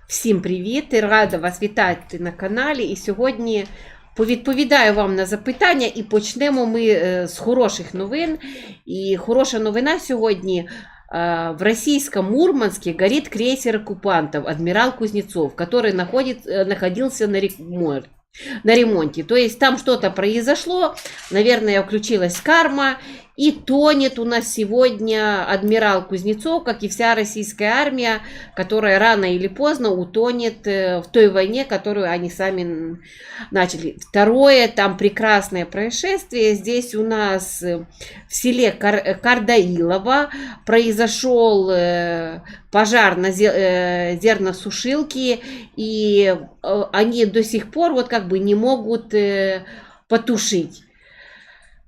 Всім привіт! Рада вас вітати на каналі. І сьогодні повідповідаю вам на запитання і почнемо ми з хороших новин. І хороша новина сьогодні. В российском Мурманске горит крейсер оккупантов «Адмирал Кузнецов», который находился на ремонте. То есть там что-то произошло, наверное, включилась карма, и тонет у нас сегодня адмирал Кузнецов, как и вся российская армия, которая рано или поздно утонет в той войне, которую они сами начали. Второе, там прекрасное происшествие. Здесь у нас в селе Кардаилово произошел пожар на зерносушилке, и они до сих пор вот как бы не могут потушить.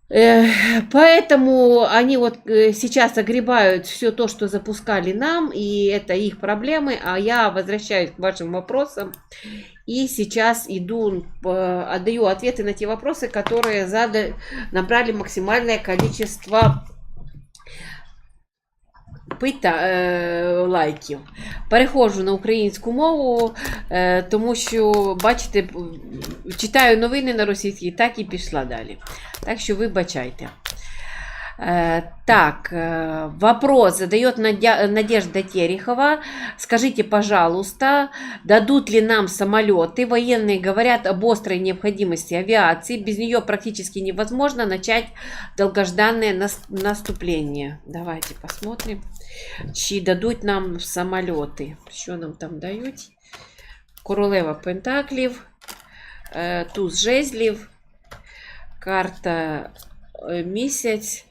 Поэтому они вот сейчас огребают все то, что запускали нам, и это их проблемы, а я возвращаюсь к вашим вопросам. И сейчас отдаю ответы на те вопросы, которые набрали максимальное количество лайків. Переходжу на українську мову, тому що, бачите, читаю новини на російській, так і пішла далі. Так що вибачайте. Так, вопрос задает Надежда Терехова. Скажите, пожалуйста, дадут ли нам самолеты? Военные говорят об острой необходимости авиации. Без нее практически невозможно начать долгожданное наступление. Давайте посмотрим, чи дадут нам самолеты. Что нам там дают? Королева пентаклів, туз жезлів, карта місяць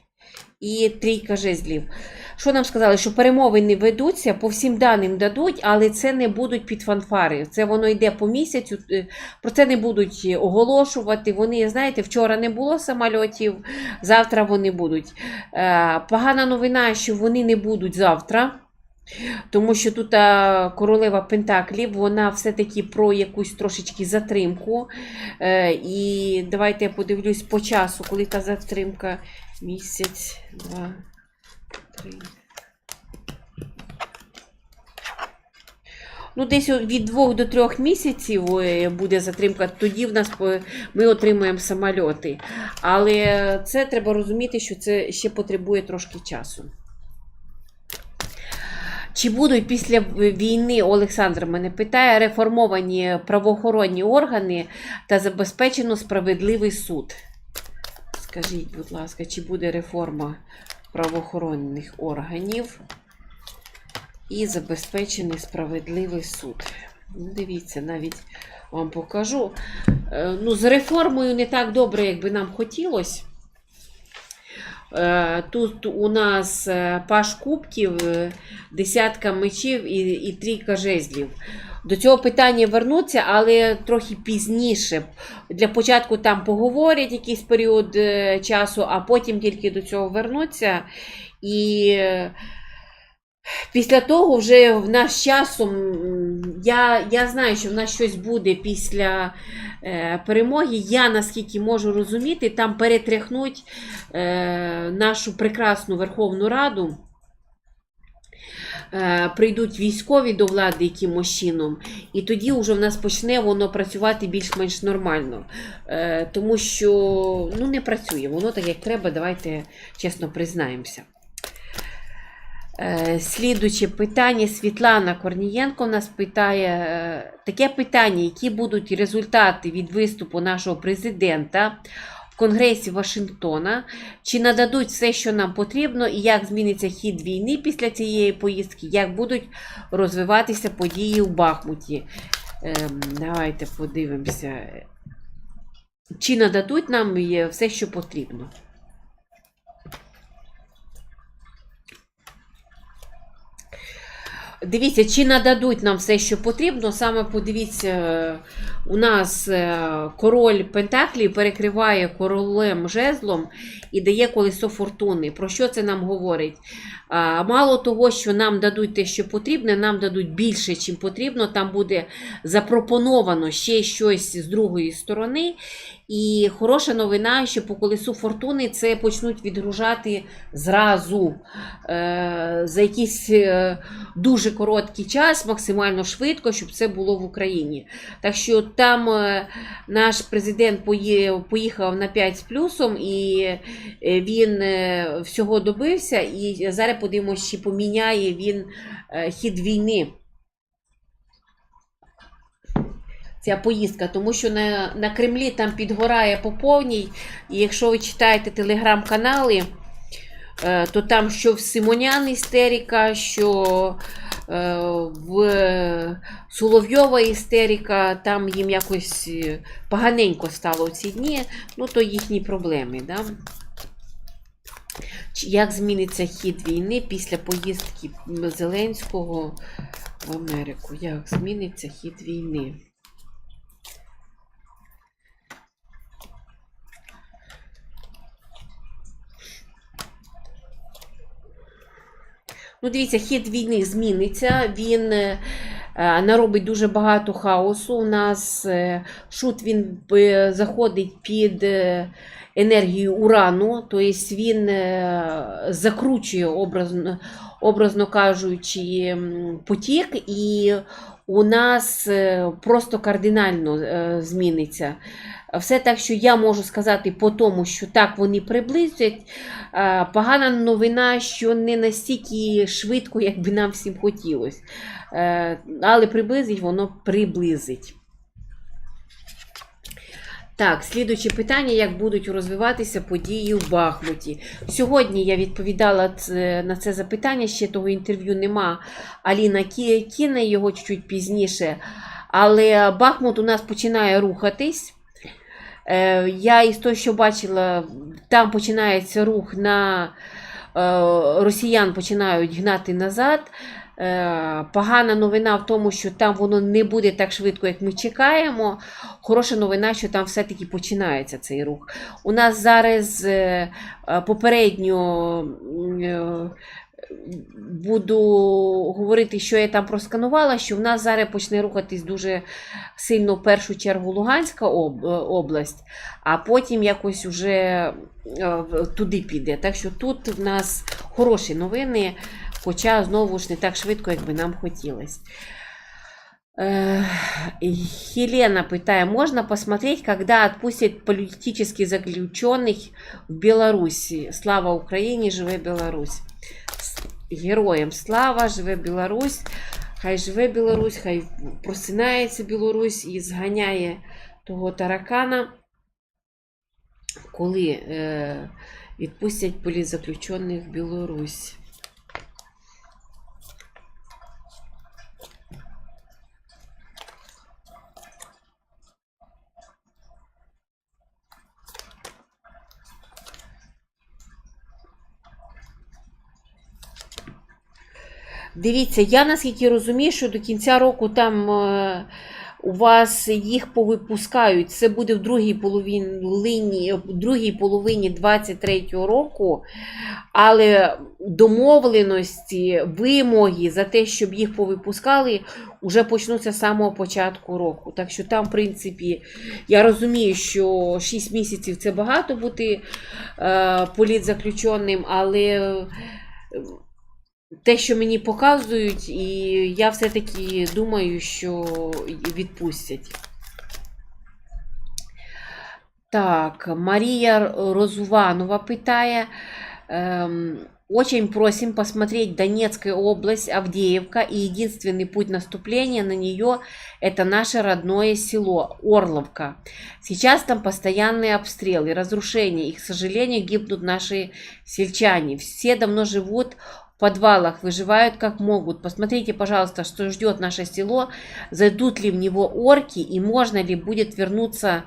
і трійка жезлів. Що нам сказали? Що перемовини ведуться, по всім даним дадуть, але це не будуть під фанфари. Це воно йде по місяцю, про це не будуть оголошувати. Вони, знаєте, вчора не було самольотів, завтра вони будуть. Погана новина, що вони не будуть завтра. Тому що тут королева пентаклів, вона все-таки про якусь трошечки затримку. І давайте я подивлюсь по часу, коли та затримка. Місяць, 2, 3. Ну, десь від 2 до 3 місяців буде затримка, тоді ми отримаємо самольоти. Але це треба розуміти, що це ще потребує трошки часу. Чи будуть після війни, Олександр мене питає, реформовані правоохоронні органи та забезпечено справедливий суд? Скажіть, будь ласка, чи буде реформа правоохоронних органів і забезпечений справедливий суд? Дивіться, навіть вам покажу. Ну, з реформою не так добре, як би нам хотілося. Тут у нас паж кубків, десятка мечів і трійка жезлів. До цього питання вернуться, але трохи пізніше. Для початку там поговорять якийсь період часу, а потім тільки до цього вернуться. І після того вже в нас часом, я знаю, що в нас щось буде після перемоги. Я, наскільки можу розуміти, там перетряхнуть нашу прекрасну Верховну Раду. Прийдуть військові до влади якимось чином, і тоді вже в нас почне воно працювати більш-менш нормально. Тому що, ну, не працює. Воно так, як треба, давайте чесно признаємося. Слідуюче питання. Світлана Корнієнко нас питає таке питання, які будуть результати від виступу нашого президента в Конгресі Вашингтона, чи нададуть все, що нам потрібно, і як зміниться хід війни після цієї поїздки, як будуть розвиватися події у Бахмуті. Давайте подивимося, чи нададуть нам все, що потрібно. Дивіться, чи нададуть нам все, що потрібно. Саме подивіться, у нас король пентаклів перекриває королем жезлом і дає колесо фортуни. Про що це нам говорить? Мало того, що нам дадуть те, що потрібно, нам дадуть більше, чим потрібно. Там буде запропоновано ще щось з другої сторони. І хороша новина, що по колесу фортуни це почнуть відгружати зразу за якийсь дуже короткий час, максимально швидко, щоб це було в Україні. Так що там наш президент поїхав на 5 з плюсом, і він всього добився, і зараз подивимося, чи поміняє він хід війни. Ця поїздка, тому що на Кремлі там підгорає по повній, і якщо ви читаєте телеграм-канали, то там що в Симонян істерика, що в Соловйова істерика, там їм якось поганенько стало в ці дні, ну то їхні проблеми. Да? Як зміниться хід війни після поїздки Зеленського в Америку? Як зміниться хід війни? Ну, дивіться, хід війни зміниться, він наробить дуже багато хаосу. У нас шут він заходить під енергію урану, тобто він закручує, образно кажучи, потік, і у нас просто кардинально зміниться. Все так, що я можу сказати по тому, що так вони приблизять. Погана новина, що не настільки швидко, як би нам всім хотілося. Але приблизить, воно приблизить. Так, слідуюче питання, як будуть розвиватися події в Бахмуті. Сьогодні я відповідала на це запитання, ще того інтерв'ю нема. Аліна кине його чуть-чуть пізніше. Але Бахмут у нас починає рухатись. Я із того, що бачила, там починається рух на росіян, починають гнати назад. Погана новина в тому, що там воно не буде так швидко, як ми чекаємо. Хороша новина, що там все-таки починається цей рух. У нас зараз попередньо буду говорити, що я там просканувала, що в нас зараз почне рухатись дуже сильно в першу чергу Луганська область, а потім якось вже туди піде. Так що тут в нас хороші новини, хоча знову ж не так швидко, як би нам хотілося. Елена питає, можна посмотреть, когда отпустят политических заключенных в Беларуси? Слава Україні, живе Беларусь. Героям слава, живе Білорусь, хай живе Білорусь, хай просинається Білорусь і зганяє того таракана, коли відпустять політзаключених в Білорусь. Дивіться, я наскільки розумію, що до кінця року там у вас їх повипускають. Це буде в другій половині 23-го року, але домовленості, вимоги за те, щоб їх повипускали, вже почнуться з самого початку року. Так що там, в принципі, я розумію, що 6 місяців це багато бути політзаключеним, але те, що мені показують, і я все-таки думаю, що відпустять. Так, Марія Розуванова питає. Очень просим посмотреть Донецкая область, Авдеевка, и единственный путь наступления на нее – это наше родное село Орловка. Сейчас там постоянные обстрелы, разрушения, и, к сожалению, гибнут наши сельчане. Все давно живут в подвалах, выживают как могут. Посмотрите, пожалуйста, что ждет наше село, зайдут ли в него орки, и можно ли будет вернуться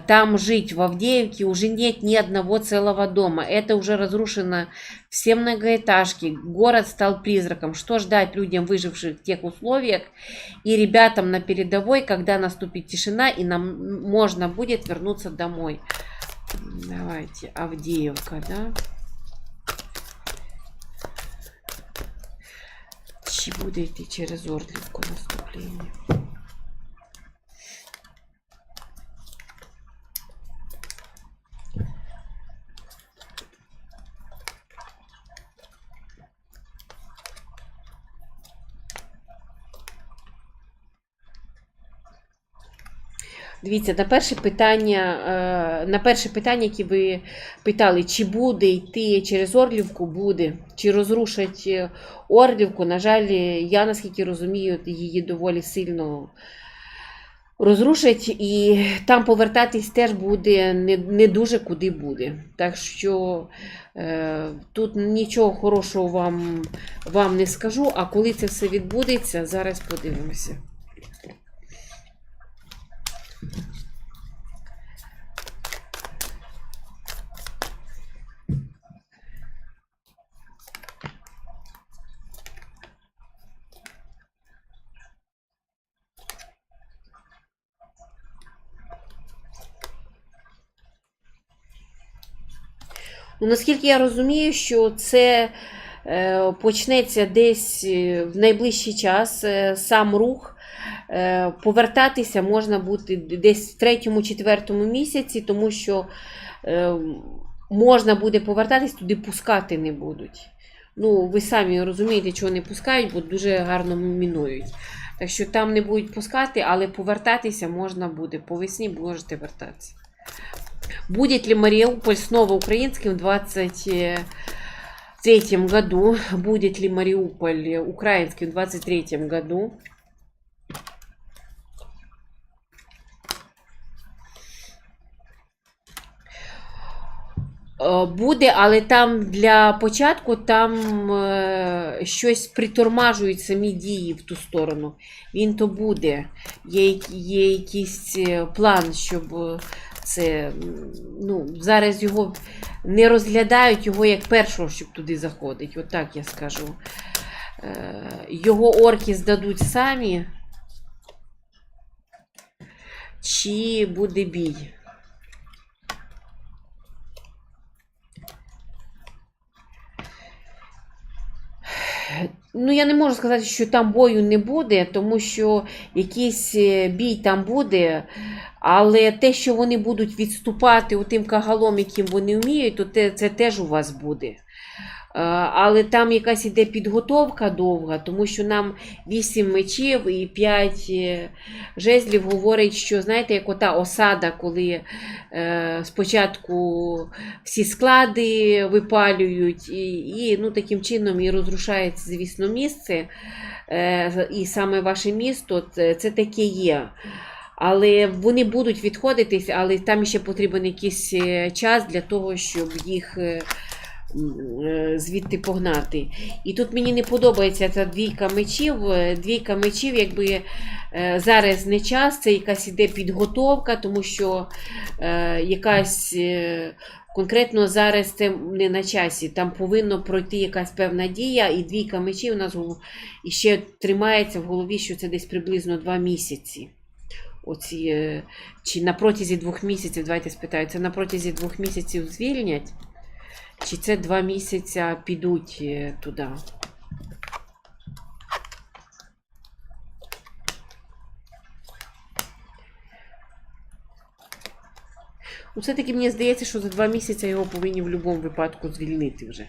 там жить. В Авдеевке уже нет ни одного целого дома. Это уже разрушено все многоэтажки. Город стал призраком. Что ждать людям, выживших в тех условиях, и ребятам на передовой, когда наступит тишина, и нам можно будет вернуться домой. Давайте, Авдеевка, да? Чи буде йти через Орлівку наступлення? Дивіться, на перше питання, яке ви питали, чи буде йти через Орлівку, буде. Чи розрушать Орлівку, на жаль, я, наскільки розумію, її доволі сильно розрушать, і там повертатись теж буде не дуже куди буде. Так що тут нічого хорошого вам не скажу, а коли це все відбудеться, зараз подивимося. Ну, наскільки я розумію, що це почнеться десь в найближчий час, сам рух. Повертатися можна буде десь в 3-4 місяці, тому що можна буде повертатись, туди пускати не будуть. Ну, ви самі розумієте, чого не пускають, бо дуже гарно мінують. Так що там не будуть пускати, але повертатися можна буде. По весні можете вертатися. Будет ли Мариуполь снова украинским в 2023 году? Будет ли Мариуполь украинским в 2023 году? Буде, але там для початку там щось притормажують самі дії в ту сторону. Він то буде. Є якийсь план, щоб це, ну, зараз його не розглядають його як першого, щоб туди заходить. Отак я скажу. Його орки здадуть самі, чи буде бій. Ну, я не можу сказати, що там бою не буде, тому що якийсь бій там буде, але те, що вони будуть відступати тим кагалом, яким вони вміють, то це теж у вас буде. Але там якась іде підготовка довга, тому що нам 8 мечів і 5 жезлів говорить, що, знаєте, як ота осада, коли спочатку всі склади випалюють, і ну, таким чином і розрушається, звісно, місце, і саме ваше місто, це таке є. Але вони будуть відходитись, але там ще потрібен якийсь час для того, щоб їх звідти погнати. І тут мені не подобається ця двійка мечів. Двійка мечів, якби зараз не час, це якась іде підготовка, тому що якась конкретно зараз це не на часі. Там повинно пройти якась певна дія, і двійка мечів у нас ще тримається в голові, що це десь приблизно 2 місяці. Оці, чи на протязі 2 місяців, давайте спитаю, це на протязі 2 місяців звільнять? Чи це 2 місяці підуть туди? Ну, все-таки мені здається, що за 2 місяці його повинні в будь-якому випадку звільнити вже.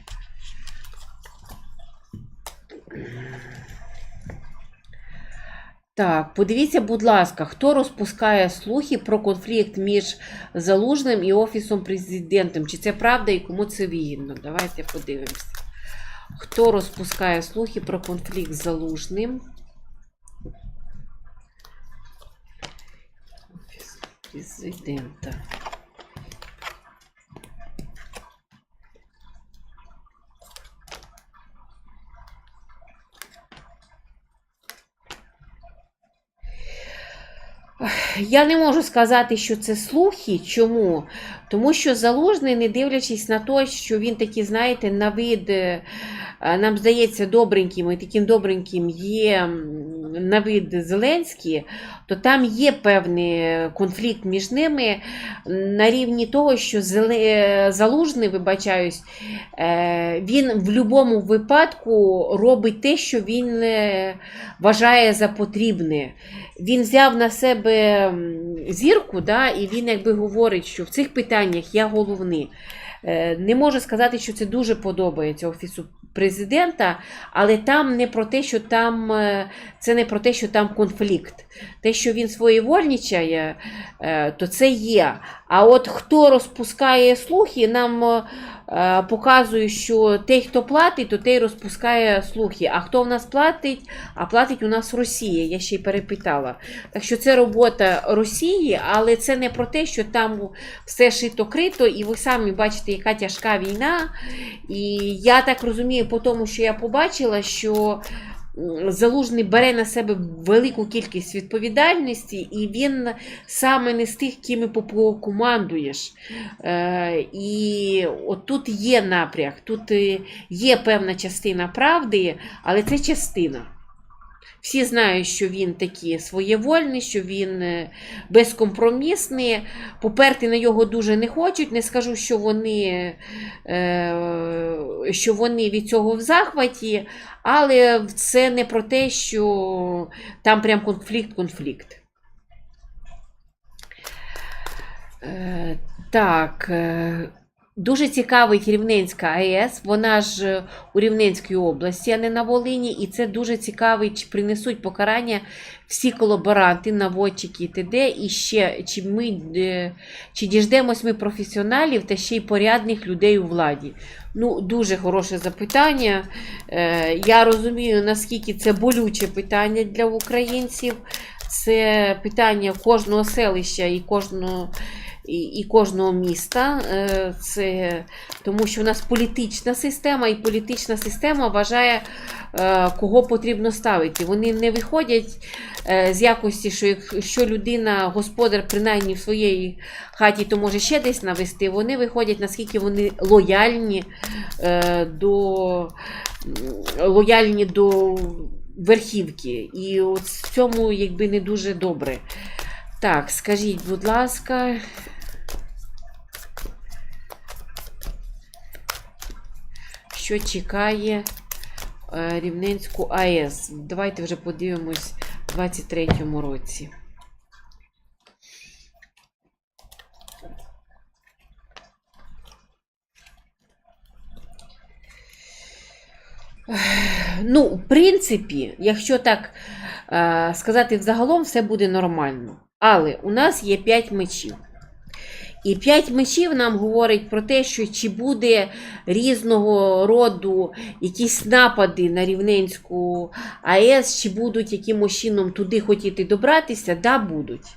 Так, подивіться, будь ласка, хто розпускає слухи про конфлікт між Залужним і Офісом Президента? Чи це правда і кому це вигідно? Давайте подивимося. Хто розпускає слухи про конфлікт з Залужним? Офіс Президента. Я не можу сказати, що це слухи. Чому? Тому що Залужний, не дивлячись на те, що він такий, знаєте, на вид, нам здається, добреньким, і таким добреньким є на вид Зеленський, то там є певний конфлікт між ними на рівні того, що Залужний, вибачаюсь, він в будь-якому випадку робить те, що він вважає за потрібне. Він взяв на себе зірку, да, і він якби говорить, що в цих питаннях я головний. Не можу сказати, що це дуже подобається Офісу президента, але там не про те, що там, це не про те, що там конфлікт. Те, що він своєвольничає, то це є. А от хто розпускає слухи, нам показує, що той, хто платить, то той розпускає слухи. А хто в нас платить? А платить у нас Росія, я ще й перепитала. Так що це робота Росії, але це не про те, що там все шито-крито, і ви самі бачите, яка тяжка війна. І я так розумію, по тому, що я побачила, що Залужний бере на себе велику кількість відповідальності, і він саме не з тих, ким командуєш. І от тут є напряг, тут є певна частина правди, але це частина. Всі знають, що він такий своєвольний, що він безкомпромісний, поперти на його дуже не хочуть, не скажу, що вони від цього в захваті, але це не про те, що там прям конфлікт. Так, дуже цікавий Рівненська АЕС, вона ж у Рівненській області, а не на Волині, і це дуже цікавий, чи принесуть покарання всі колаборанти, наводчики і т.д. І ще, чи діждемось ми професіоналів та ще й порядних людей у владі. Ну, дуже хороше запитання. Я розумію, наскільки це болюче питання для українців. Це питання кожного селища і кожного міста, тому що у нас політична система, і політична система вважає, кого потрібно ставити. Вони не виходять з якості, що якщо людина, господар, принаймні в своїй хаті, то може ще десь навести, вони виходять, наскільки вони лояльні до верхівки. І от в цьому якби не дуже добре. Так, скажіть, будь ласка, що чекає Рівненську АЕС? Давайте вже подивимось у 2023 році. Ну, в принципі, якщо так сказати взагалом, все буде нормально. Але у нас є 5 мечів. І 5 мечів нам говорить про те, що чи буде різного роду якісь напади на Рівненську АЕС, чи будуть якимось чином туди хотіти добратися, да, будуть.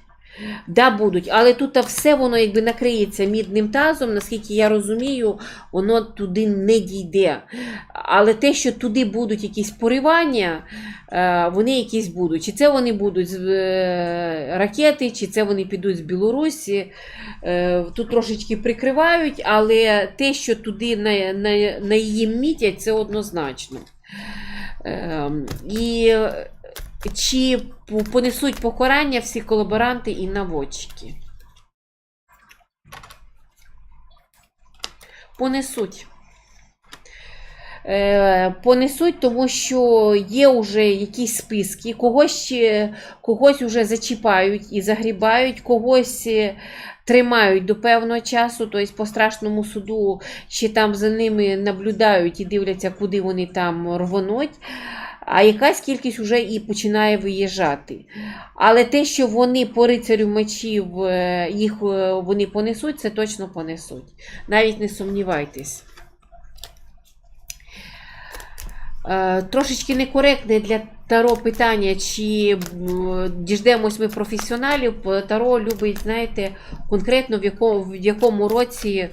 Да, будуть, але тут все воно якби накриється мідним тазом, наскільки я розумію, воно туди не дійде. Але те, що туди будуть якісь поривання, вони якісь будуть. Чи це вони будуть з ракети, чи це вони підуть з Білорусі, тут трошечки прикривають, але те, що туди на її мітять, це однозначно. І чи понесуть покарання всі колаборанти і наводчики? Понесуть. Понесуть, тому що є вже якісь списки, когось вже зачіпають і загрібають, когось тримають до певного часу, тобто по страшному суду ще там за ними наблюдають і дивляться, куди вони там рвонуть. А якась кількість вже і починає виїжджати. Але те, що вони по рицарю мечів, їх вони понесуть, це точно понесуть. Навіть не сумнівайтесь. Трошечки некоректне для Таро питання, чи діждемось ми професіоналів. Таро любить, знаєте, конкретно в якому році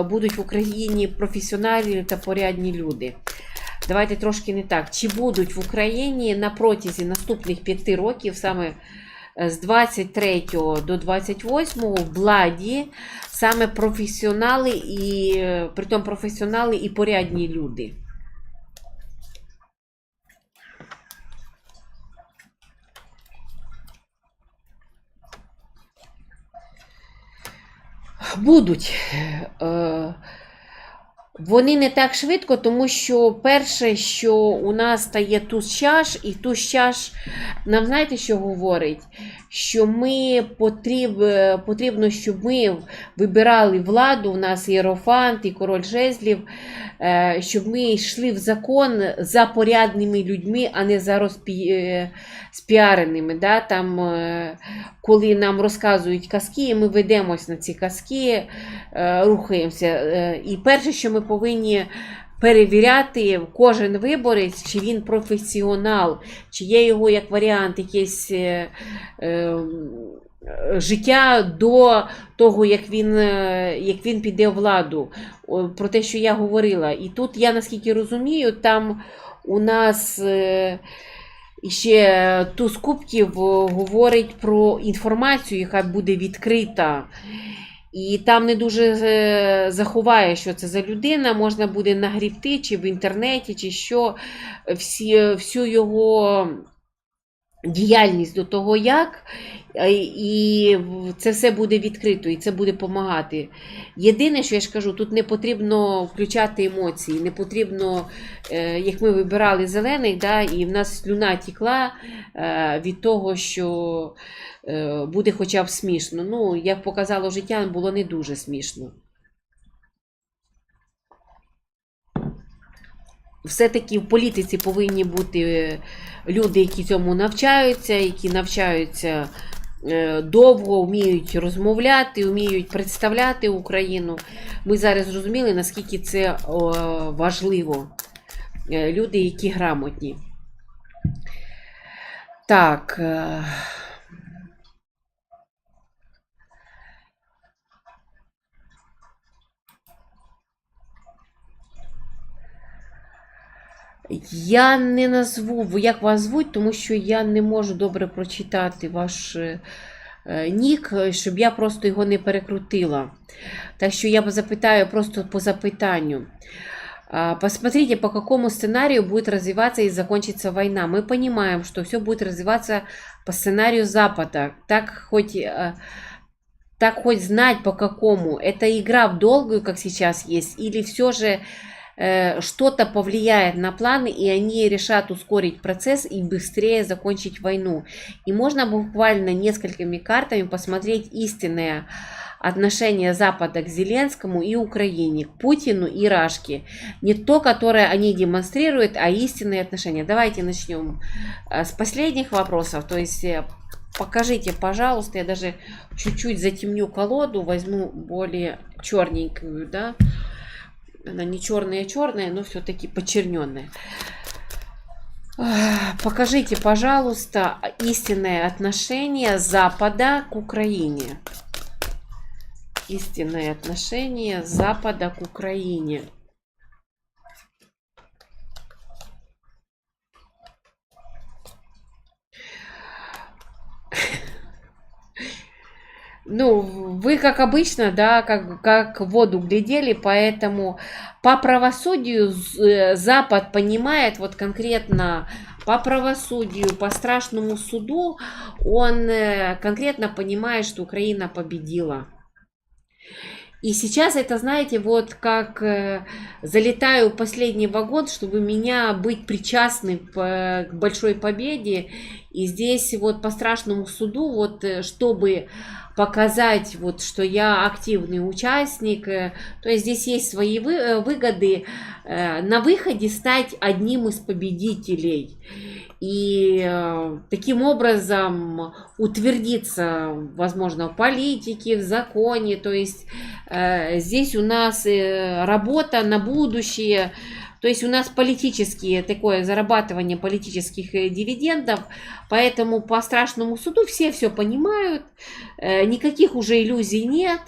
будуть в Україні професіоналі та порядні люди. Давайте трошки не так. Чи будуть в Україні на протязі наступних 5 років, саме з 23 до 28 в владі, саме професіонали, і притом професіонали і порядні люди? Будуть. Вони не так швидко, тому що перше, що у нас стає туз чаш, і туз чаш нам знаєте, що говорить? Що потрібно, щоб ми вибирали владу, у нас ієрофант і король жезлів, щоб ми йшли в закон за порядними людьми, а не за розпіареними. Да? Там, коли нам розказують казки, ми ведемось на ці казки, рухаємося. І перше, що ми повинні перевіряти кожен виборець, чи він професіонал, чи є його як варіант якесь життя до того, як він піде в владу. Про те, що я говорила. І тут, я наскільки розумію, там у нас ще туз кубків говорить про інформацію, яка буде відкрита. І там не дуже заховає, що це за людина, можна буде нагрібти, чи в інтернеті, чи що, всю його діяльність до того, як, і це все буде відкрито, і це буде допомагати. Єдине, що я ж кажу, тут не потрібно включати емоції, не потрібно, як ми вибирали зелених, да, і в нас слюна текла від того, що буде хоча б смішно. Ну, як показало життя, було не дуже смішно. Все-таки в політиці повинні бути люди, які цьому навчаються, які навчаються довго, вміють розмовляти, вміють представляти Україну. Ми зараз зрозуміли, наскільки це важливо. Люди, які грамотні. Так. Я не назву, як вас звуть, тому що я не можу добре прочитати ваш нік, щоб я просто його не перекрутила. Так що я запитаю просто по запитанию. Посмотрите, по какому сценарию будет развиваться и закончится война. Мы понимаем, что все будет развиваться по сценарию Запада. Так хоть знать по какому. Это игра в долгую, как сейчас есть, или все же что-то повлияет на планы, и они решат ускорить процесс и быстрее закончить войну. И можно буквально несколькими картами посмотреть истинное отношение Запада к Зеленскому и Украине, к Путину и Рашке. Не то, которое они демонстрируют, а истинные отношения. Давайте начнем с последних вопросов. То есть покажите, пожалуйста, я даже чуть-чуть затемню колоду, возьму более черненькую, да. Она не черная-черная, но все-таки почерненная. Покажите, пожалуйста, истинное отношение Запада к Украине. Истинное отношение Запада к Украине. Ну, вы, как обычно, да, как в воду глядели, поэтому по правосудию Запад понимает, вот конкретно по правосудию, по страшному суду, он конкретно понимает, что Украина победила. И сейчас это, знаете, вот как залетаю в последний вагон, чтобы меня быть причастным к большой победе. И здесь вот по страшному суду, вот чтобы показать, вот, что я активный участник, то есть здесь есть свои выгоды, на выходе стать одним из победителей. И таким образом утвердиться, возможно, в политике, в законе. То есть здесь у нас работа на будущее. То есть у нас политические, такое зарабатывание политических дивидендов. Поэтому по страшному суду все понимают. Никаких уже иллюзий нет.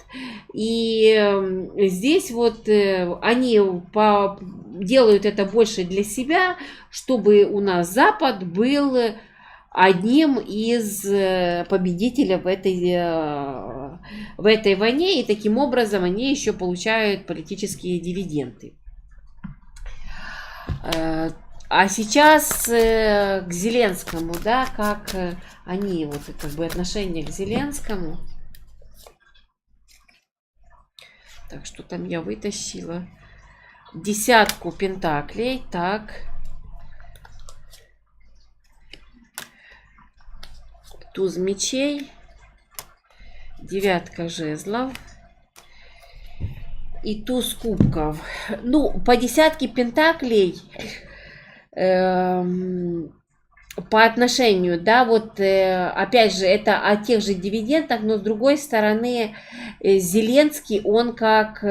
И здесь вот они делают это больше для себя, чтобы у нас Запад был одним из победителей в этой войне, и таким образом они еще получают политические дивиденды. А сейчас к Зеленскому, да, как они, вот как бы отношение к Зеленскому. Так, что там я вытащила? десятку пентаклей, так. Туз мечей, девятка жезлов и туз кубков. Ну, по десятке пентаклей по отношению, да, вот опять же, это о тех же дивидендах, но с другой стороны, Зеленский, он как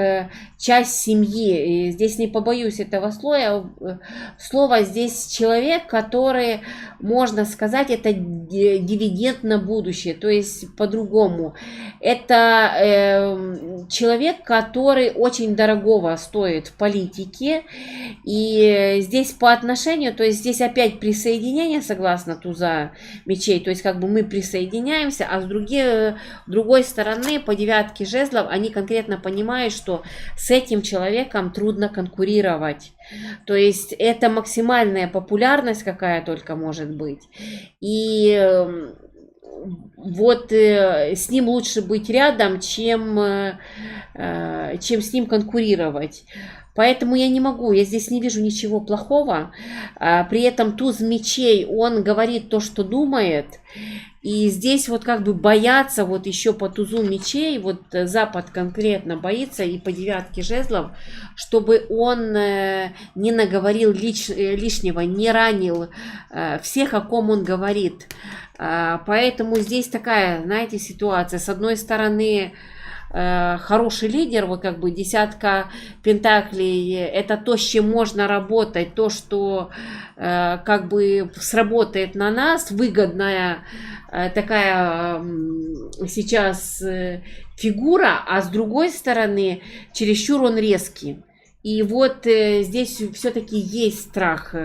часть семьи, и здесь не побоюсь этого слова, здесь человек, который, можно сказать, это дивиденд на будущее, то есть по-другому. Это человек, который очень дорогого стоит в политике, и здесь по отношению, то есть здесь опять присоединение, согласно туза мечей, то есть как бы мы присоединяемся, а с другой стороны, по девятке жезлов, они конкретно понимают, что с этим человеком трудно конкурировать. То есть это максимальная популярность, какая только может быть. И вот с ним лучше быть рядом, чем с ним конкурировать. Поэтому я не могу, я здесь не вижу ничего плохого. При этом туз мечей, он говорит то, что думает. И здесь вот как бы боятся, вот еще по тузу мечей, вот Запад конкретно боится и по девятке жезлов, чтобы он не наговорил лишнего, не ранил всех, о ком он говорит. Поэтому здесь такая, знаете, ситуация. С одной стороны, хороший лидер, вот как бы десятка пентаклей, это то, с чем можно работать, то, что как бы сработает на нас, выгодная такая сейчас фигура, а с другой стороны, чересчур он резкий. И вот здесь все-таки есть страх,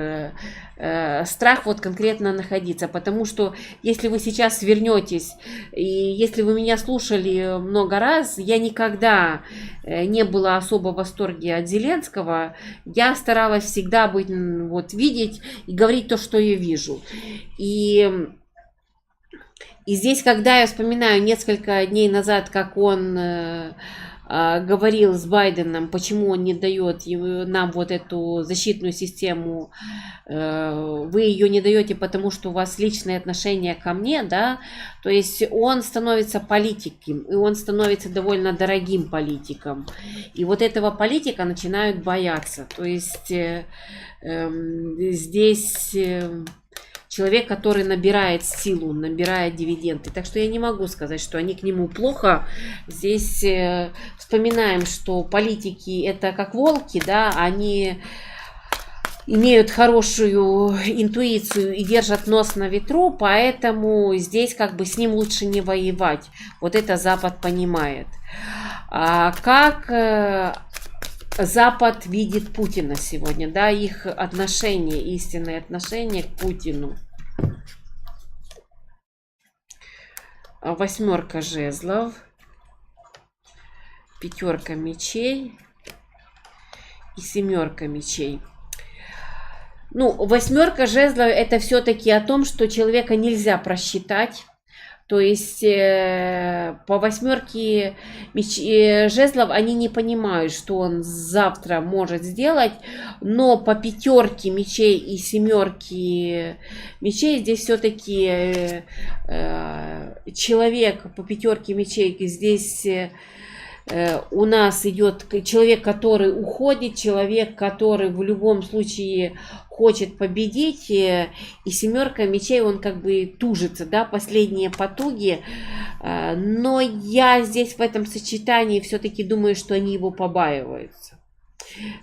страх вот конкретно находиться, потому что если вы сейчас вернетесь, и если вы меня слушали много раз, я никогда не была особо в восторге от Зеленского, я старалась всегда быть, вот, видеть и говорить то, что я вижу. И здесь, когда я вспоминаю несколько дней назад, как он говорил с Байденом, почему он не дает нам вот эту защитную систему, вы ее не даете, потому что у вас личные отношения ко мне, да, то есть он становится политиком, и он становится довольно дорогим политиком, и вот этого политика начинают бояться, то есть здесь человек, который набирает силу, набирает дивиденды. Так что я не могу сказать, что они к нему плохо. Здесь вспоминаем, что политики это как волки, да, они имеют хорошую интуицию и держат нос на ветру, поэтому здесь как бы с ним лучше не воевать. Вот это Запад понимает. Как Запад видит Путина сегодня, да, их отношение, истинное отношение к Путину. Восьмерка жезлов, пятерка мечей и семерка мечей. Ну, восьмерка жезлов это все-таки о том, что человека нельзя просчитать. То есть по восьмерке жезлов они не понимают, что он завтра может сделать, но по пятерке мечей и семерке мечей здесь все-таки человек по пятерке мечей здесь у нас идет человек, который уходит, человек, который в любом случае хочет победить, и семерка мечей, он как бы тужится, да, последние потуги, но я здесь в этом сочетании все-таки думаю, что они его побаиваются.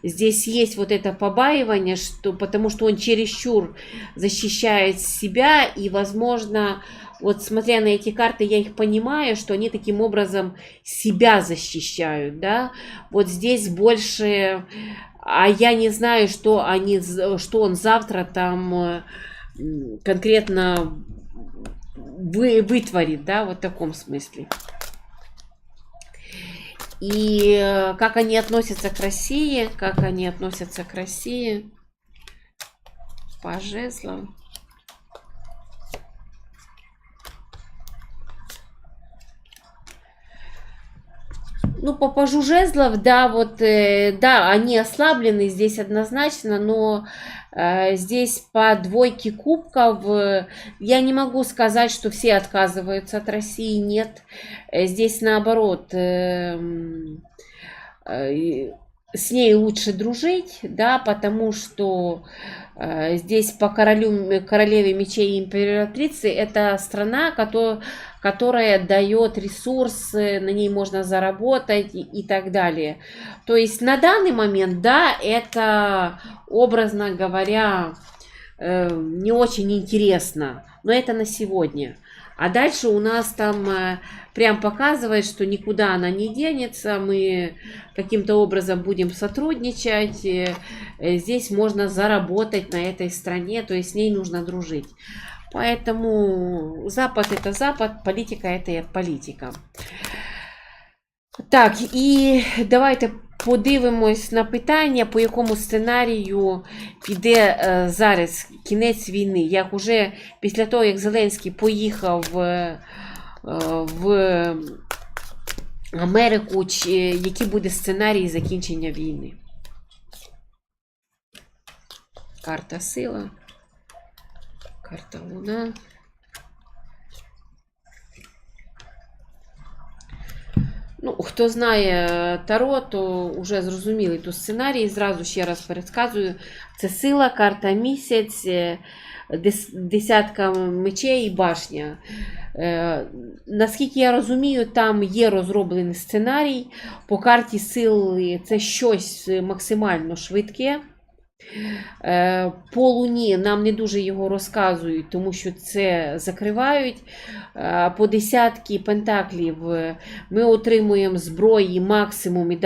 Здесь есть вот это побаивание, потому что он чересчур защищает себя, и, возможно, вот смотря на эти карты, я их понимаю, что они таким образом себя защищают, да. Вот здесь больше, а я не знаю, что он завтра там конкретно вытворит, да, вот в таком смысле. И как они относятся к России, по жезлам. Ну, по пажу жезлов, да, вот, да, они ослаблены здесь однозначно, но здесь по двойке кубков я не могу сказать, что все отказываются от России, нет. Здесь наоборот, с ней лучше дружить, да, потому что здесь по королеве мечей и императрицы это страна, которая дает ресурсы, на ней можно заработать и так далее. То есть на данный момент, да, это, образно говоря, не очень интересно, но это на сегодня. А дальше у нас там прям показывает, что никуда она не денется, мы каким-то образом будем сотрудничать, здесь можно заработать на этой стране, то есть с ней нужно дружить. Поэтому Запад это Запад, политика это политика. Так, і давайте подивимось на питання, по якому сценарію піде зараз кінець війни. Як уже після того, як Зеленський поїхав в Америку, який буде сценарій закінчення війни. Карта сила, карта Луна. Ну, хто знає Таро, то вже зрозуміли ту сценарій. Зразу ще раз пересказую. Це сила, карта місяць, десятка мечей і башня. Наскільки я розумію, там є розроблений сценарій. По карті сили це щось максимально швидке. По Луні нам не дуже його розказують, тому що це закривають. По десятки пентаклів ми отримуємо зброї максимум і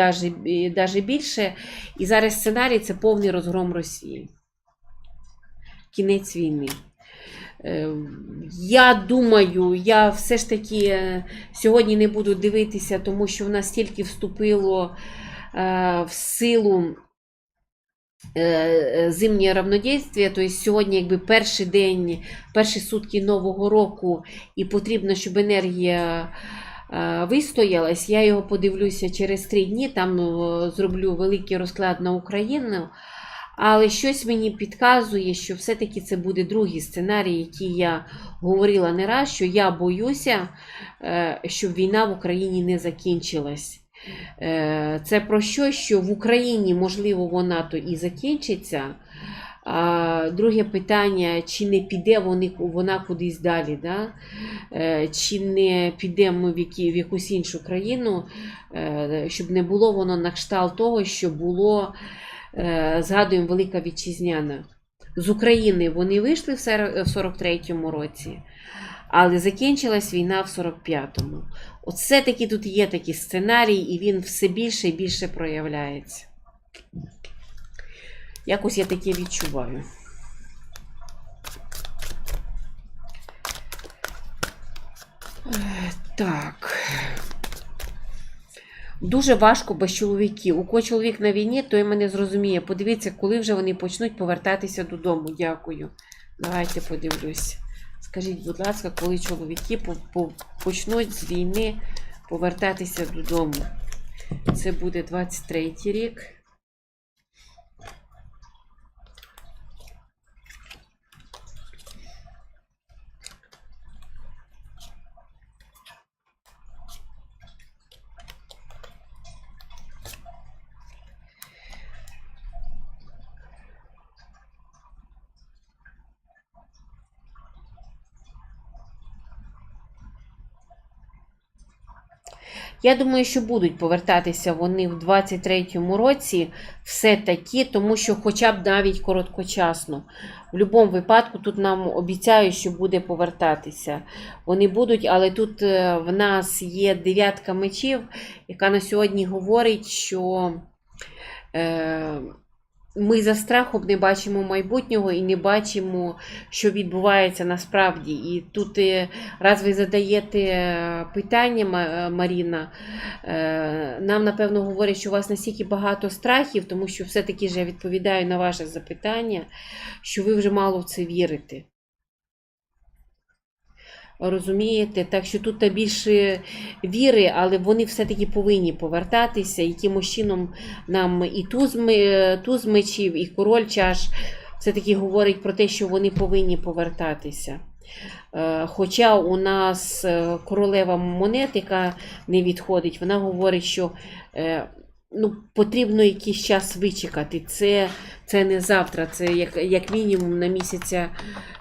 навіть більше. І зараз сценарій – це повний розгром Росії. Кінець війни. Я думаю, я все ж таки сьогодні не буду дивитися, тому що в нас тільки вступило в силу зимнє равнодействие, то есть сьогодні якби перший день, перші сутки Нового року, і потрібно, щоб енергія вистоялась. Я його подивлюся через 3 дні, там зроблю великий розклад на Україну, але щось мені підказує, що все-таки це буде другий сценарій, який я говорила не раз, що я боюся, щоб війна в Україні не закінчилась. Це про що? Що в Україні, можливо, вона то і закінчиться. Друге питання, чи не піде вона кудись далі, да? Чи не підемо в якусь іншу країну, щоб не було воно на кшталт того, що було, згадуємо, Велика Вітчизняна. З України вони вийшли в 43-му році, але закінчилась війна в 45-му. От все-таки тут є такий сценарій, і він все більше і більше проявляється. Якось я таке відчуваю. Так. Дуже важко без чоловіків. У кого чоловік на війні, той мене зрозуміє. Подивіться, коли вже вони почнуть повертатися додому. Дякую. Давайте подивлюсь. Скажіть, будь ласка, коли чоловіки почнуть з війни повертатися додому? Це буде 23-й рік. Я думаю, що будуть повертатися вони в 23-му році все-таки, тому що хоча б навіть короткочасно. В будь-якому випадку тут нам обіцяють, що буде повертатися. Вони будуть, але тут в нас є 9 мечів, яка на сьогодні говорить, що ми за страхом не бачимо майбутнього і не бачимо, що відбувається насправді. І тут, раз ви задаєте питання, Маріна, нам, напевно, говорять, що у вас настільки багато страхів, тому що все-таки ж я відповідаю на ваше запитання, що ви вже мало в це вірите. Розумієте, так що тут більше віри, але вони все-таки повинні повертатися. Якимось чином нам і туз мечів, і король чаш все-таки говорить про те, що вони повинні повертатися. Хоча у нас королева монет, яка не відходить, вона говорить, що потрібно якийсь час вичекати. Це не завтра, це як мінімум на місяця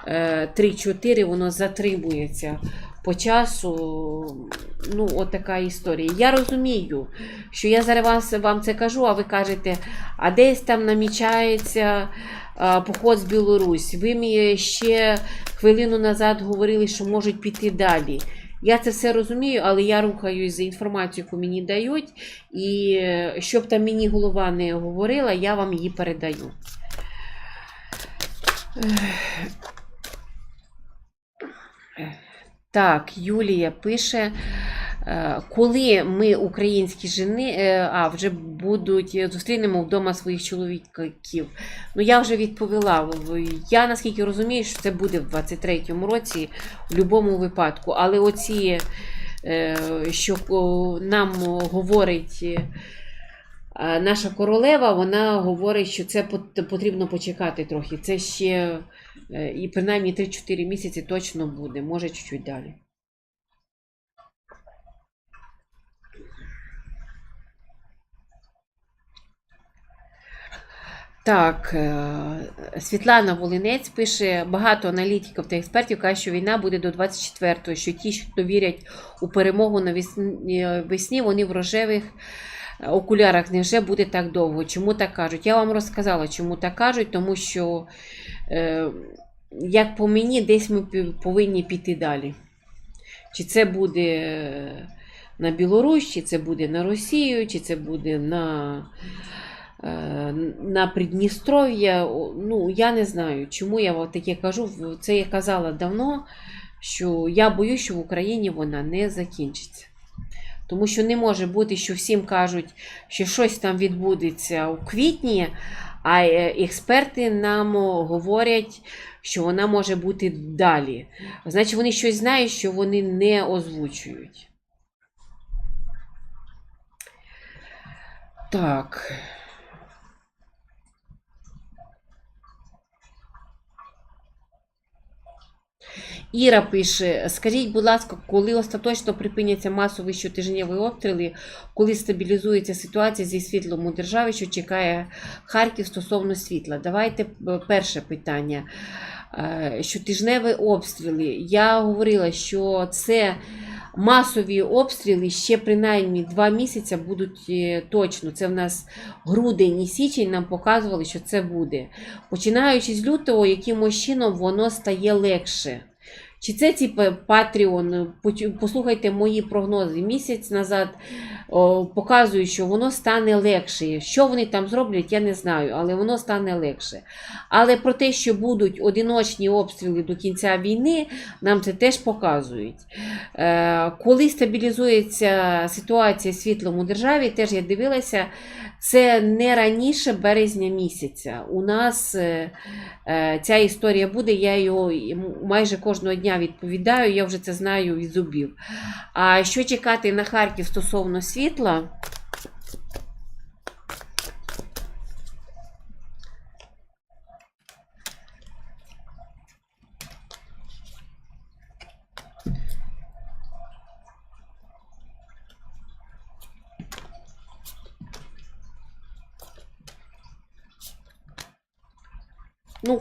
3-4 воно затримується по часу. От така історія. Я розумію, що я зараз вам це кажу, а ви кажете, а десь там намічається поход з Білорусі. Ви мені ще хвилину назад говорили, що можуть піти далі. Я це все розумію, але я рухаюсь за інформацією, яку мені дають, і щоб там мені голова не говорила, я вам її передаю. Так, Юлія пише, коли ми, українські жени, вже зустрінемо вдома своїх чоловіків. Я вже відповіла. Я, наскільки розумію, що це буде в 23-му році, в будь-якому випадку. Але оці, що нам говорить наша королева, вона говорить, що це потрібно почекати трохи. Це ще, і принаймні 3-4 місяці точно буде, може чуть-чуть далі. Так, Світлана Волинець пише, багато аналітиків та експертів кажуть, що війна буде до 24-го, що ті, що вірять у перемогу навесні, вони в рожевих окулярах. Невже буде так довго? Чому так кажуть? Я вам розказала, чому так кажуть, тому що, як по мені, десь ми повинні піти далі. Чи це буде на Білорусь, чи це буде на Росію, чи це буде на Придністров'я. Я не знаю, чому я таке кажу. Це я казала давно, що я боюсь, що в Україні вона не закінчиться. Тому що не може бути, що всім кажуть, що щось там відбудеться у квітні, а експерти нам говорять, що вона може бути далі. Значить, вони щось знають, що вони не озвучують. Так. Іра пише, скажіть, будь ласка, коли остаточно припиняться масові щотижневі обстріли, коли стабілізується ситуація зі світлом у державі, що чекає Харків стосовно світла? Давайте перше питання. Щотижневі обстріли. Я говорила, що це масові обстріли ще принаймні 2 місяці будуть точно. Це в нас грудень і січень нам показували, що це буде. Починаючи з лютого, якимось чином воно стає легше. Чи це Patreon, послухайте мої прогнози, місяць назад показують, що воно стане легше. Що вони там зроблять, я не знаю, але воно стане легше. Але про те, що будуть одиночні обстріли до кінця війни, нам це теж показують. Коли стабілізується ситуація з світлом у державі, теж я дивилася, це не раніше березня місяця. У нас ця історія буде, я його майже кожного дня відповідаю, я вже це знаю від зубів. А що чекати на Харків стосовно світла?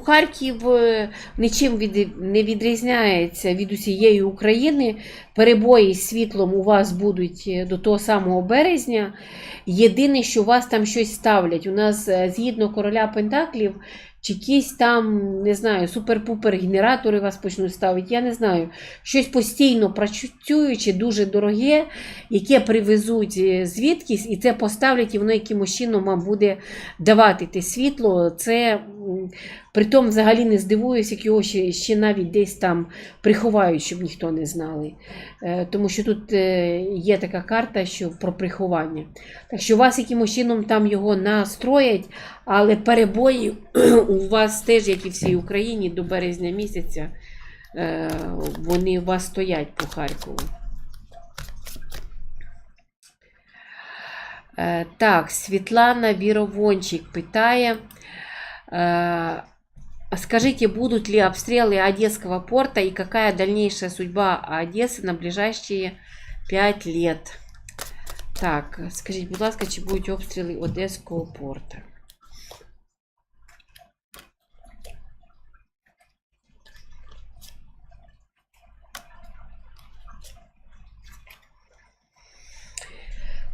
Харків нічим не відрізняється від усієї України. Перебої з світлом у вас будуть до того самого березня. Єдине, що у вас там щось ставлять. У нас, згідно короля Пентаклів, чи якісь там, не знаю, супер-пупер генератори вас почнуть ставити, я не знаю. Щось постійно працююче, дуже дороге, яке привезуть звідкись, і це поставлять, і воно якимось чином вам буде давати те світло. Це, притом, взагалі не здивуюсь, як його ще навіть десь там приховають, щоб ніхто не знали. Тому що тут є така карта, що про приховання. Так що вас якимось чином там його настроять, але перебої у вас теж, як і всій Україні, до березня місяця вони у вас стоять по Харкову. Так, Светлана Віровончик питає, скажите, будут ли обстрелы Одесского порта и какая дальнейшая судьба Одессы на ближайшие 5 лет? Так, скажіть, будь ласка, чи будуть обстріли Одеського порту?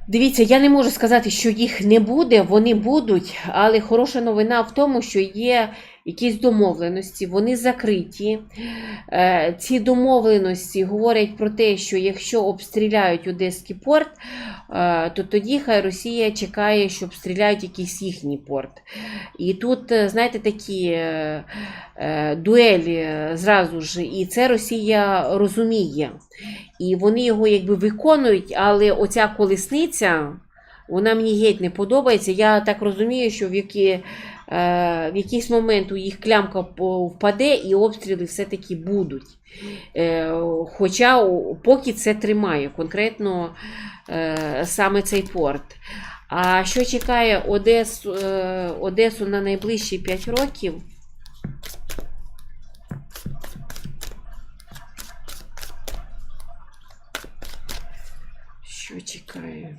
Дивіться, я не можу сказати, що їх не буде, вони будуть, але хороша новина в тому, що є якісь домовленості, вони закриті. Ці домовленості говорять про те, що якщо обстріляють Одеський порт, то тоді хай Росія чекає, що обстріляють якийсь їхній порт. І тут, знаєте, такі дуелі зразу ж, і це Росія розуміє. І вони його якби виконують, але оця колесниця, вона мені геть не подобається. Я так розумію, що в якийсь момент у їх клямка впаде і обстріли все-таки будуть. Хоча поки це тримає, конкретно саме цей порт. А що чекає Одесу на найближчі 5 років? Що чекає?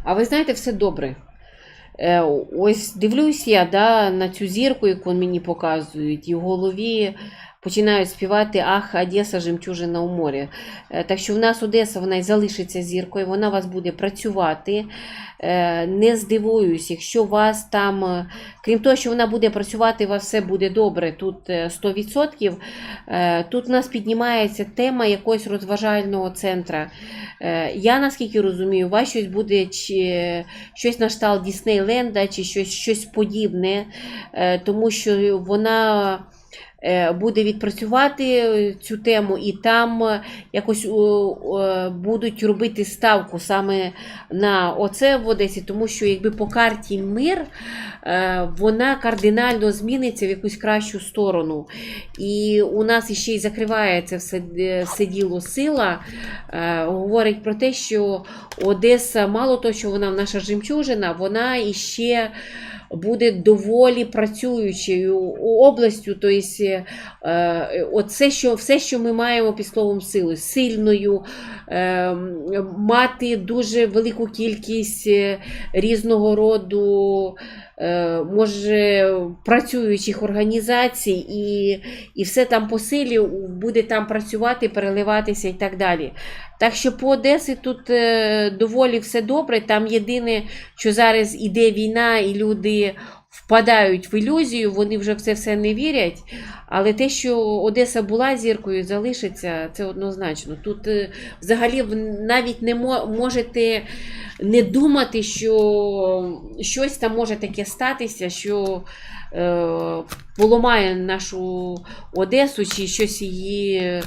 А ви знаєте, все добре. Ось дивлюсь я на цю зірку, яку мені показують, і в голові починають співати «Ах, Одеса, жемчужина у морі». Так що в нас Одеса, вона й залишиться зіркою, вона у вас буде працювати. Не здивуюсь, якщо у вас там, крім того, що вона буде працювати, у вас все буде добре, тут 100%, тут у нас піднімається тема якогось розважального центру. Я, наскільки розумію, у вас щось буде, чи щось на кшталт Діснейленда, чи щось подібне, тому що вона буде відпрацювати цю тему, і там якось будуть робити ставку саме на оце в Одесі, тому що якби по карті мир, вона кардинально зміниться в якусь кращу сторону. І у нас іще й закривається все діло сила, говорить про те, що Одеса, мало того, що вона наша жемчужина, вона іще буде доволі працюючою областю, тобто все, що ми маємо під словом силою, сильною, мати дуже велику кількість різного роду, може, працюючих організацій, і все там по силі буде там працювати, переливатися і так далі. Так що по Одесі тут доволі все добре, там єдине, що зараз іде війна і люди впадають в ілюзію, вони вже в це все не вірять, але те, що Одеса була зіркою, залишиться, це однозначно. Тут взагалі навіть не можете не думати, що щось там може таке статися, що поламає нашу Одесу, чи щось її,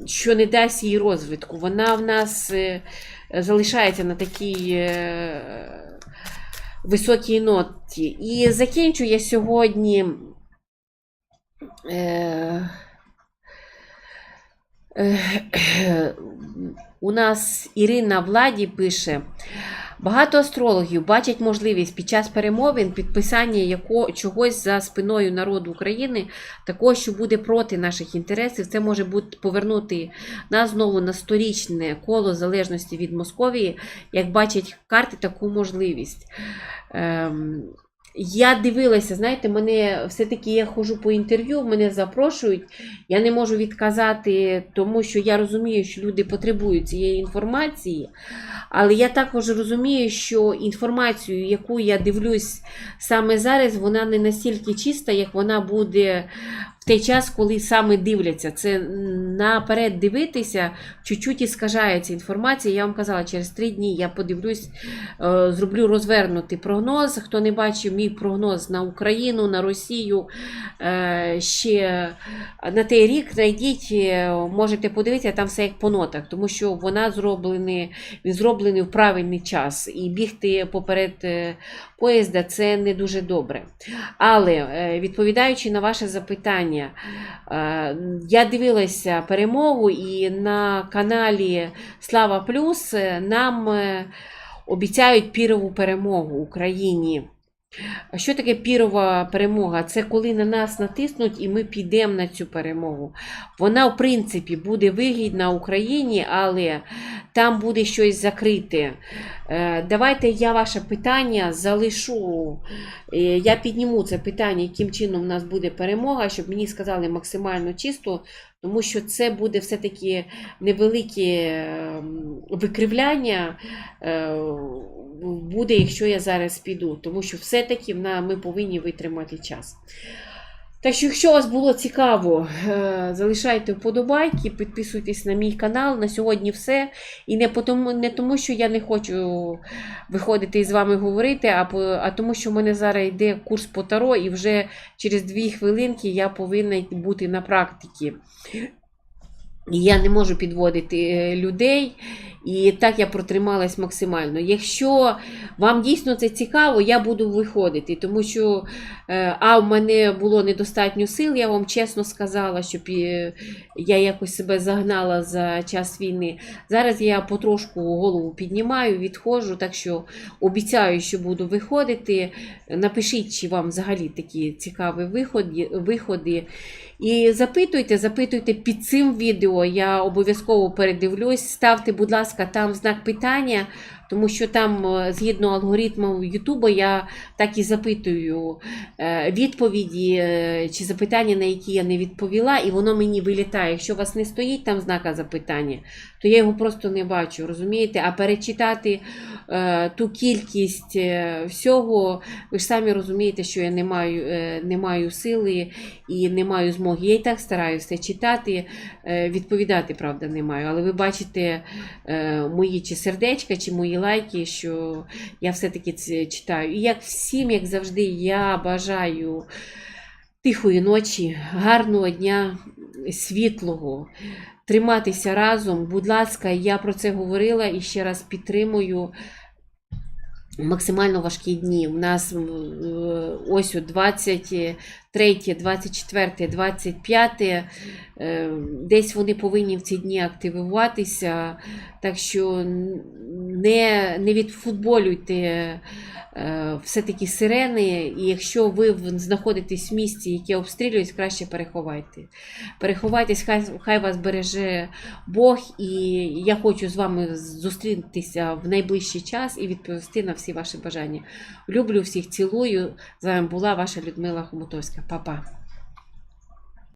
що не дасть їй розвитку. Вона в нас залишається на такій високій ноті. І закінчу я сьогодні у нас Ірина Владі пише: багато астрологів бачать можливість під час перемовин підписання чогось за спиною народу України, такого, що буде проти наших інтересів. Це може повернути нас знову на 100-річне коло залежності від Московії, як бачать карти таку можливість. Я дивилася, знаєте, мене все-таки я ходжу по інтерв'ю, мене запрошують, я не можу відказати, тому що я розумію, що люди потребують цієї інформації, але я також розумію, що інформацію, яку я дивлюсь саме зараз, вона не настільки чиста, як вона буде в той час, коли саме дивляться. Це наперед дивитися, чуть-чуть іскажається інформація. Я вам казала, через 3 дні я подивлюсь, зроблю розвернутий прогноз. Хто не бачив мій мій прогноз на Україну, на Росію ще на той рік. Знайдіть, можете подивитися, там все як по нотах, тому що він зроблений в правильний час. І бігти поперед поїзда – це не дуже добре. Але, відповідаючи на ваше запитання, я дивилася перемогу, і на каналі Слава Плюс нам обіцяють пірову перемогу Україні. Що таке пірова перемога? Це коли на нас натиснуть і ми підемо на цю перемогу. Вона, в принципі, буде вигідна Україні, але там буде щось закрите. Давайте я ваше питання залишу. Я підніму це питання, яким чином у нас буде перемога, щоб мені сказали максимально чисто, тому що це буде все-таки невелике викривляння, буде, якщо я зараз піду, тому що все-таки ми повинні витримати час. Так що, якщо вас було цікаво, залишайте вподобайки, підписуйтесь на мій канал. На сьогодні все. І не тому, що я не хочу виходити і з вами говорити, а тому, що в мене зараз йде курс по Таро, і вже через 2 хвилинки я повинна бути на практиці. І я не можу підводити людей, і так я протрималась максимально. Якщо вам дійсно це цікаво, я буду виходити, тому що в мене було недостатньо сил, я вам чесно сказала, щоб я якось себе загнала за час війни. Зараз я потрошку голову піднімаю, відходжу, так що обіцяю, що буду виходити. Напишіть, чи вам взагалі такі цікаві виходи. І запитуйте під цим відео, я обов'язково передивлюсь. Ставте, будь ласка, там знак питання, тому що там, згідно алгоритму Ютуба, я так і запитую відповіді чи запитання, на які я не відповіла, і воно мені вилітає. Якщо у вас не стоїть там знака запитання, то я його просто не бачу, розумієте? А перечитати ту кількість всього, ви ж самі розумієте, що я не маю сили і не маю змоги. Я і так стараюся читати, відповідати, правда, не маю. Але ви бачите мої чи сердечка, чи мої лайки, що я все-таки це читаю. І як всім, як завжди, я бажаю тихої ночі, гарного дня, світлого, триматися разом. Будь ласка, я про це говорила і ще раз підтримую. Максимально важкі дні. У нас ось 23, 24, 25, десь вони повинні в ці дні активуватися, так що не відфутболюйте все-таки сирени, і якщо ви знаходитесь в місті, яке обстрілюють, краще переховайтесь, хай вас береже Бог, і я хочу з вами зустрітися в найближчий час і відповісти на всі ваші бажання. Люблю всіх, цілую. З вами була ваша Людмила Хомутовська. Па-па.